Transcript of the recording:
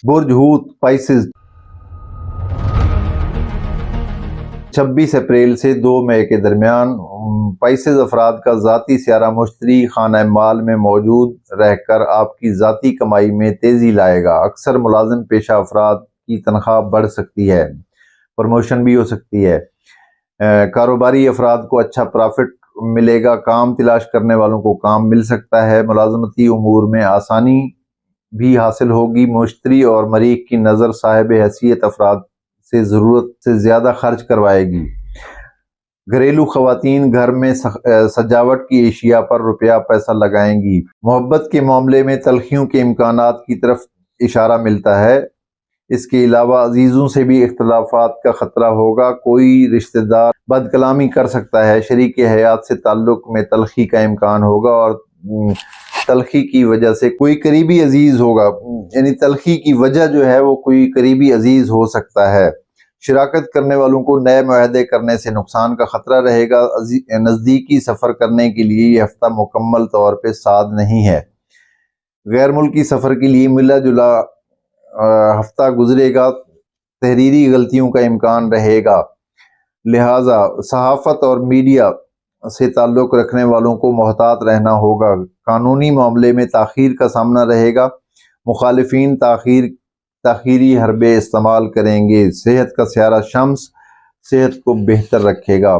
برج ہوت پائسز 26 اپریل سے 2 مئی کے درمیان پائسز افراد کا ذاتی سیارہ مشتری خانہ مال میں موجود رہ کر آپ کی ذاتی کمائی میں تیزی لائے گا۔ اکثر ملازم پیشہ افراد کی تنخواہ بڑھ سکتی ہے، پروموشن بھی ہو سکتی ہے۔ کاروباری افراد کو اچھا پرافٹ ملے گا، کام تلاش کرنے والوں کو کام مل سکتا ہے۔ ملازمتی امور میں آسانی بھی حاصل ہوگی۔ مشتری اور مریخ کی نظر صاحب حیثیت افراد سے ضرورت سے زیادہ خرچ کروائے گی۔ گھریلو خواتین گھر میں سجاوٹ کی اشیاء پر روپیہ پیسہ لگائیں گی۔ محبت کے معاملے میں تلخیوں کے امکانات کی طرف اشارہ ملتا ہے۔ اس کے علاوہ عزیزوں سے بھی اختلافات کا خطرہ ہوگا۔ کوئی رشتہ دار بد کلامی کر سکتا ہے۔ شریک حیات سے تعلق میں تلخی کا امکان ہوگا اور تلخی کی وجہ سے کوئی قریبی عزیز ہوگا، یعنی تلخی کی وجہ جو ہے وہ کوئی قریبی عزیز ہو سکتا ہے۔ شراکت کرنے والوں کو نئے معاہدے کرنے سے نقصان کا خطرہ رہے گا۔ نزدیکی سفر کرنے کے لیے یہ ہفتہ مکمل طور پہ سعد نہیں ہے۔ غیر ملکی سفر کے لیے ملا جلا ہفتہ گزرے گا۔ تحریری غلطیوں کا امکان رہے گا، لہٰذا صحافت اور میڈیا سے تعلق رکھنے والوں کو محتاط رہنا ہوگا۔ قانونی معاملے میں تاخیر کا سامنا رہے گا۔ مخالفین تاخیری حربے استعمال کریں گے۔ صحت کا سیارہ شمس صحت کو بہتر رکھے گا۔